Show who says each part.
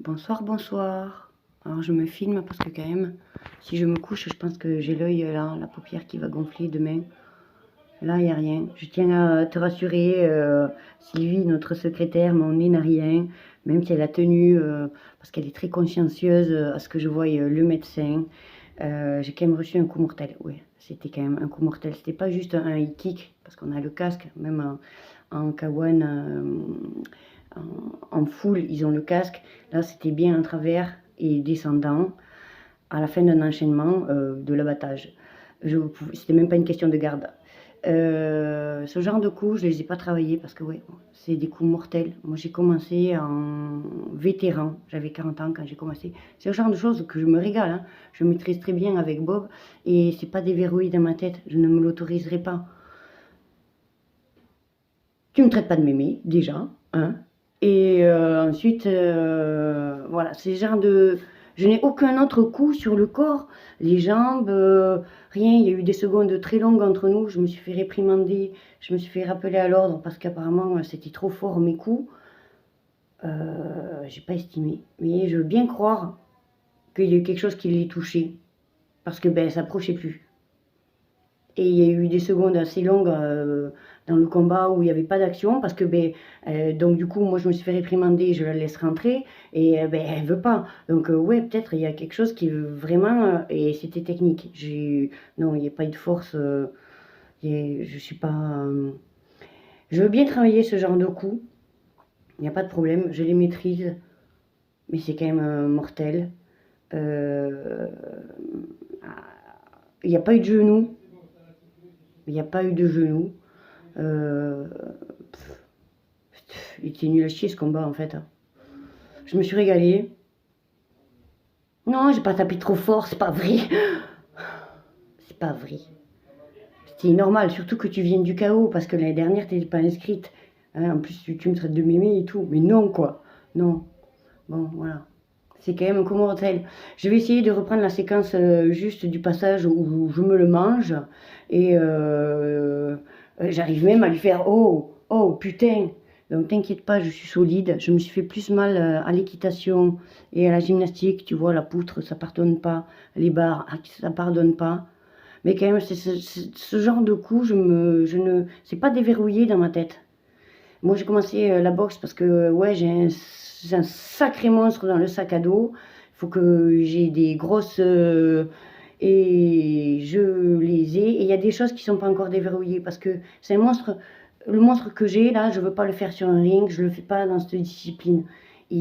Speaker 1: Bonsoir, bonsoir. Alors je me filme parce que quand même, si je me couche, je pense que j'ai l'œil là, la paupière qui va gonfler demain. Là, il n'y a rien. Je tiens à te rassurer, Sylvie, notre secrétaire, mon nez n'a rien, même si elle a tenu, parce qu'elle est très consciencieuse à ce que je voie le médecin. J'ai quand même reçu un coup mortel, oui, c'était quand même un coup mortel. C'était pas juste un kick, parce qu'on a le casque, même en Kawan, en full, ils ont le casque. Là, c'était bien en travers et descendant à la fin d'un enchaînement de l'abattage. C'était même pas une question de garde. Ce genre de coups, je les ai pas travaillés parce que ouais, c'est des coups mortels. Moi, j'ai commencé en vétéran. J'avais 40 ans quand j'ai commencé. C'est le genre de choses que je me régale. Hein. Je maîtrise très bien avec Bob et c'est pas déverrouillé dans ma tête. Je ne me l'autoriserai pas. Tu me traites pas de mémé, déjà, hein. Et ensuite, voilà, c'est genre de... Je n'ai aucun autre coup sur le corps, les jambes, rien. Il y a eu des secondes très longues entre nous. Je me suis fait réprimander, je me suis fait rappeler à l'ordre parce qu'apparemment c'était trop fort mes coups. J'ai pas estimé, mais je veux bien croire qu'il y a eu quelque chose qui l'ait touché parce que ben ça approchait plus. Et il y a eu des secondes assez longues dans le combat où il n'y avait pas d'action parce que donc du coup moi je me suis fait réprimander, je la laisse rentrer et elle veut pas. Donc ouais, peut-être il y a quelque chose qui veut vraiment et c'était technique. Non, il n'y a pas eu de force. Je suis pas. Je veux bien travailler ce genre de coups. Il n'y a pas de problème, je les maîtrise, mais c'est quand même mortel. Il n'y a pas eu de genou. Il n'y a pas eu de genou. Il était nul à chier ce combat en fait. Je me suis régalée. Non, j'ai pas tapé trop fort, c'est pas vrai. C'est pas vrai. C'était normal, surtout que tu viennes du chaos, parce que l'année dernière, t'étais pas inscrite. Hein, en plus, tu me traites de mémé et tout. Mais non, quoi. Non. Bon, voilà. C'est quand même un coup mortel. Je vais essayer de reprendre la séquence juste du passage où je me le mange. Et j'arrive même à lui faire oh, oh, putain. Donc t'inquiète pas, je suis solide. Je me suis fait plus mal à l'équitation et à la gymnastique. Tu vois, la poutre, ça pardonne pas. Les barres, ça pardonne pas. Mais quand même, ce genre de coup, c'est pas déverrouillé dans ma tête. Moi, j'ai commencé la boxe parce que ouais, j'ai un sacré monstre dans le sac à dos. Il faut que j'ai des grosses et je les ai. Et il y a des choses qui sont pas encore déverrouillées parce que c'est un monstre. Le monstre que j'ai là, je veux pas le faire sur un ring. Je le fais pas dans cette discipline.